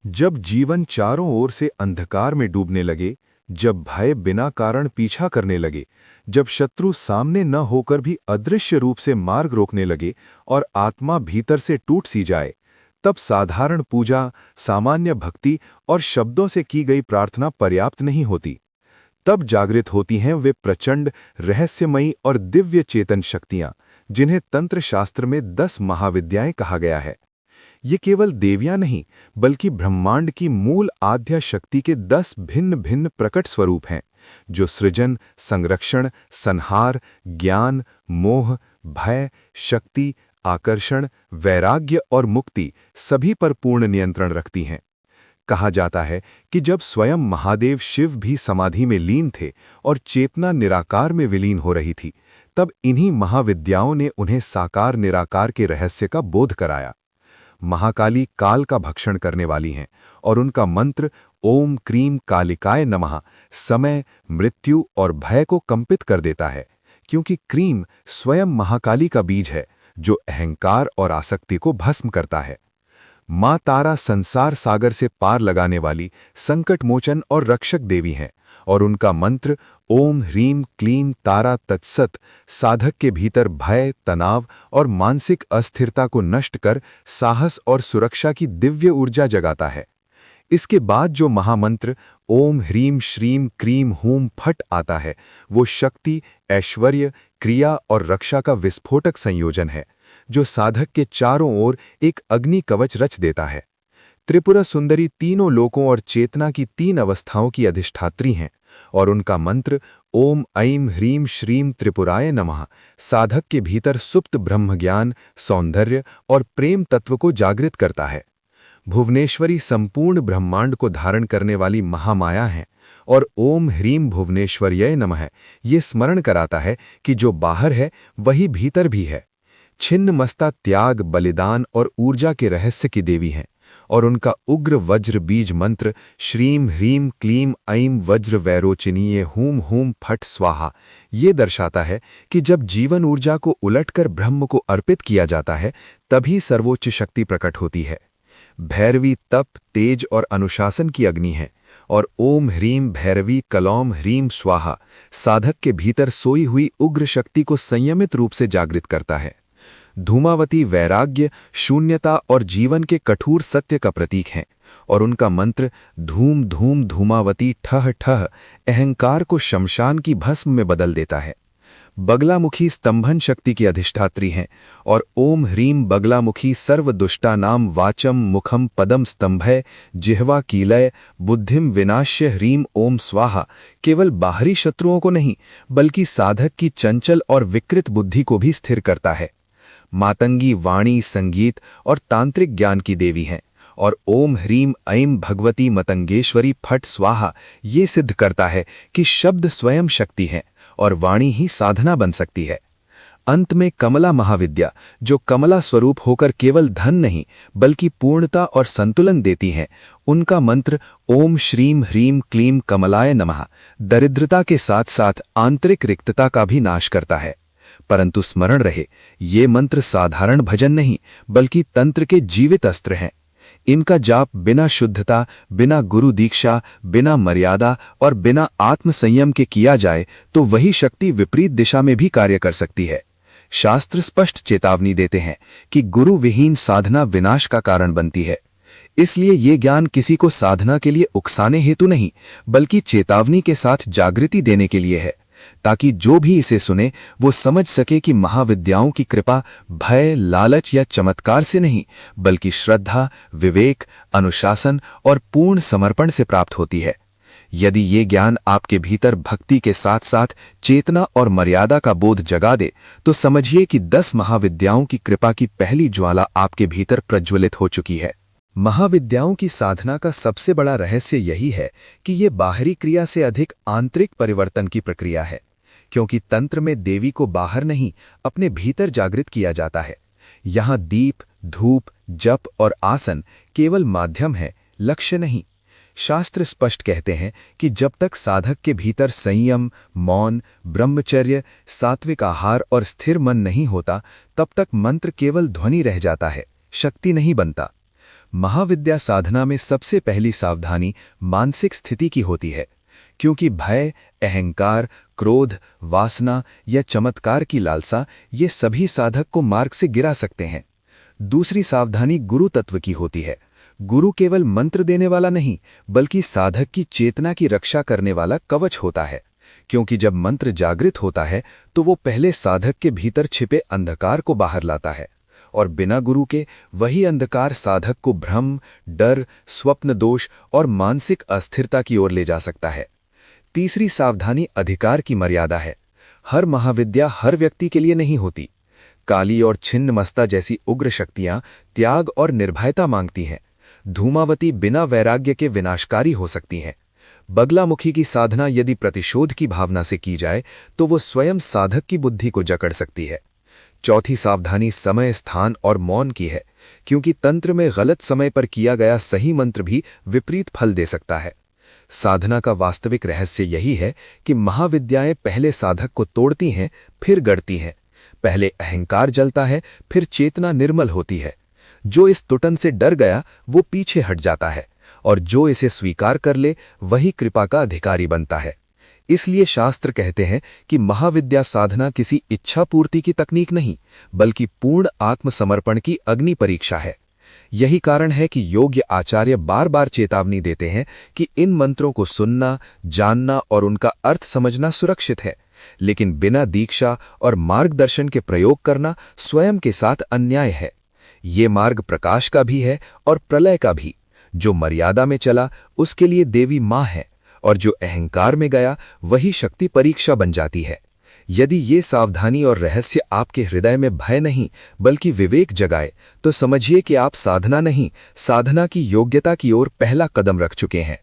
जब जीवन चारों ओर से अंधकार में डूबने लगे, जब भय बिना कारण पीछा करने लगे, जब शत्रु सामने न होकर भी अदृश्य रूप से मार्ग रोकने लगे और आत्मा भीतर से टूट सी जाए, तब साधारण पूजा, सामान्य भक्ति और शब्दों से की गई प्रार्थना पर्याप्त नहीं होती। तब जागृत होती हैं वे प्रचंड, रहस्यमयी और दिव्य चेतन शक्तियां, जिन्हें तंत्र शास्त्र में 10 महाविद्याएं कहा गया है। ये केवल देवियां नहीं, बल्कि ब्रह्मांड की मूल आद्या शक्ति के 10 भिन्न भिन्न प्रकट स्वरूप हैं, जो सृजन, संरक्षण, संहार, ज्ञान, मोह, भय, शक्ति, आकर्षण, वैराग्य और मुक्ति सभी पर पूर्ण नियंत्रण रखती हैं। कहा जाता है कि जब स्वयं महादेव शिव भी समाधि में लीन थे और चेतना निराकार में विलीन हो रही थी, तब इन्हीं महाविद्याओं ने उन्हें साकार निराकार के रहस्य का बोध कराया। महाकाली काल का भक्षण करने वाली हैं और उनका मंत्र ओम क्रीम कालिकाय नमः समय, मृत्यु और भय को कंपित कर देता है, क्योंकि क्रीम स्वयं महाकाली का बीज है, जो अहंकार और आसक्ति को भस्म करता है। माँ तारा संसार सागर से पार लगाने वाली संकट मोचन और रक्षक देवी हैं, और उनका मंत्र ओम ह्रीम क्लीम तारा तत्सत साधक के भीतर भय, तनाव और मानसिक अस्थिरता को नष्ट कर साहस और सुरक्षा की दिव्य ऊर्जा जगाता है। इसके बाद जो महामंत्र ओम ह्रीम श्रीम क्रीम हूम फट आता है, वो शक्ति, ऐश्वर्य, क्रिया और रक्षा का विस्फोटक संयोजन है, जो साधक के चारों ओर एक अग्नि कवच रच देता है। त्रिपुरा सुंदरी तीनों लोकों और चेतना की 3 अवस्थाओं की अधिष्ठात्री हैं, और उनका मंत्र ओम ऐं ह्रीं श्रीं त्रिपुराय नमः साधक के भीतर सुप्त ब्रह्मज्ञान, सौंदर्य और प्रेम तत्व को जागृत करता है। भुवनेश्वरी संपूर्ण ब्रह्मांड को धारण करने वाली महामाया हैं, और ओम ह्रीं भुवनेश्वर्यै नमः ये स्मरण कराता है कि जो बाहर है वही भीतर भी है। छिन्न मस्ता त्याग, बलिदान और ऊर्जा के रहस्य की देवी हैं, और उनका उग्र वज्र बीज मंत्र श्रीं ह्रीं क्लीं ऐं वज्र वैरोचिनीय हूम हूम फट स्वाहा ये दर्शाता है कि जब जीवन ऊर्जा को उलटकर ब्रह्म को अर्पित किया जाता है, तभी सर्वोच्च शक्ति प्रकट होती है। भैरवी तप, तेज और अनुशासन की अग्नि है, और ओम ह्रीं भैरवी कलौम ह्रीं स्वाहा साधक के भीतर सोई हुई उग्र शक्ति को संयमित रूप से जागृत करता है। धूमावती वैराग्य, शून्यता और जीवन के कठोर सत्य का प्रतीक हैं, और उनका मंत्र धूम धूम धूमावती ठह ठह अहंकार को शमशान की भस्म में बदल देता है। बगलामुखी स्तंभन शक्ति की अधिष्ठात्री हैं, और ओम ह्रीं बगलामुखी सर्व दुष्टानाम वाचम मुखम पदम स्तंभय जिह्वा कीलय बुद्धिम विनाश्य ह्रीं ओम स्वाहा केवल बाहरी शत्रुओं को नहीं, बल्कि साधक की चंचल और विकृत बुद्धि को भी स्थिर करता है। मातंगी वाणी, संगीत और तांत्रिक ज्ञान की देवी हैं, और ओम ह्रीं ऐं भगवती मतंगेश्वरी फट स्वाहा ये सिद्ध करता है कि शब्द स्वयं शक्ति है और वाणी ही साधना बन सकती है। अंत में कमला महाविद्या, जो कमला स्वरूप होकर केवल धन नहीं बल्कि पूर्णता और संतुलन देती हैं, उनका मंत्र ओम श्रीं ह्रीं क्लीं कमलाय नमः दरिद्रता के साथ साथ आंतरिक रिक्तता का भी नाश करता है। परंतु स्मरण रहे, ये मंत्र साधारण भजन नहीं बल्कि तंत्र के जीवित अस्त्र हैं। इनका जाप बिना शुद्धता, बिना गुरु दीक्षा, बिना मर्यादा और बिना आत्म संयम के किया जाए तो वही शक्ति विपरीत दिशा में भी कार्य कर सकती है। शास्त्र स्पष्ट चेतावनी देते हैं कि गुरु विहीन साधना विनाश का कारण बनती है। इसलिए ये ज्ञान किसी को साधना के लिए उकसाने हेतु नहीं, बल्कि चेतावनी के साथ जागृति देने के लिए है, ताकि जो भी इसे सुने वो समझ सके कि महाविद्याओं की कृपा भय, लालच या चमत्कार से नहीं, बल्कि श्रद्धा, विवेक, अनुशासन और पूर्ण समर्पण से प्राप्त होती है। यदि ये ज्ञान आपके भीतर भक्ति के साथ साथ चेतना और मर्यादा का बोध जगा दे, तो समझिए कि 10 महाविद्याओं की कृपा की पहली ज्वाला आपके भीतर प्रज्वलित हो चुकी है। महाविद्याओं की साधना का सबसे बड़ा रहस्य यही है कि ये बाहरी क्रिया से अधिक आंतरिक परिवर्तन की प्रक्रिया है, क्योंकि तंत्र में देवी को बाहर नहीं, अपने भीतर जागृत किया जाता है। यहाँ दीप, धूप, जप और आसन केवल माध्यम है, लक्ष्य नहीं। शास्त्र स्पष्ट कहते हैं कि जब तक साधक के भीतर संयम, मौन, ब्रह्मचर्य, सात्विक आहार और स्थिर मन नहीं होता, तब तक मंत्र केवल ध्वनि रह जाता है, शक्ति नहीं बनता। महाविद्या साधना में सबसे पहली सावधानी मानसिक स्थिति की होती है, क्योंकि भय, अहंकार, क्रोध, वासना या चमत्कार की लालसा ये सभी साधक को मार्ग से गिरा सकते हैं। दूसरी सावधानी गुरु तत्व की होती है। गुरु केवल मंत्र देने वाला नहीं, बल्कि साधक की चेतना की रक्षा करने वाला कवच होता है, क्योंकि जब मंत्र जागृत होता है तो वो पहले साधक के भीतर छिपे अंधकार को बाहर लाता है, और बिना गुरु के वही अंधकार साधक को भ्रम, डर, स्वप्न दोष और मानसिक अस्थिरता की ओर ले जा सकता है। तीसरी सावधानी अधिकार की मर्यादा है। हर महाविद्या हर व्यक्ति के लिए नहीं होती। काली और छिन्नमस्ता जैसी उग्र शक्तियां त्याग और निर्भयता मांगती हैं। धूमावती बिना वैराग्य के विनाशकारी हो सकती हैं। बगलामुखी की साधना यदि प्रतिशोध की भावना से की जाए तो वो स्वयं साधक की बुद्धि को जकड़ सकती है। चौथी सावधानी समय, स्थान और मौन की है, क्योंकि तंत्र में गलत समय पर किया गया सही मंत्र भी विपरीत फल दे सकता है। साधना का वास्तविक रहस्य यही है कि महाविद्याएं पहले साधक को तोड़ती हैं, फिर गढ़ती हैं। पहले अहंकार जलता है, फिर चेतना निर्मल होती है। जो इस तुटन से डर गया वो पीछे हट जाता है, और जो इसे स्वीकार कर ले वही कृपा का अधिकारी बनता है। इसलिए शास्त्र कहते हैं कि महाविद्या साधना किसी इच्छा पूर्ति की तकनीक नहीं, बल्कि पूर्ण आत्मसमर्पण की अग्नि परीक्षा है। यही कारण है कि योग्य आचार्य बार बार चेतावनी देते हैं कि इन मंत्रों को सुनना, जानना और उनका अर्थ समझना सुरक्षित है, लेकिन बिना दीक्षा और मार्गदर्शन के प्रयोग करना स्वयं के साथ अन्याय है। ये मार्ग प्रकाश का भी है और प्रलय का भी। जो मर्यादा में चला उसके लिए देवी माँ है, और जो अहंकार में गया वही शक्ति परीक्षा बन जाती है। यदि ये सावधानी और रहस्य आपके हृदय में भय नहीं बल्कि विवेक जगाए, तो समझिए कि आप साधना नहीं, साधना की योग्यता की ओर पहला कदम रख चुके हैं।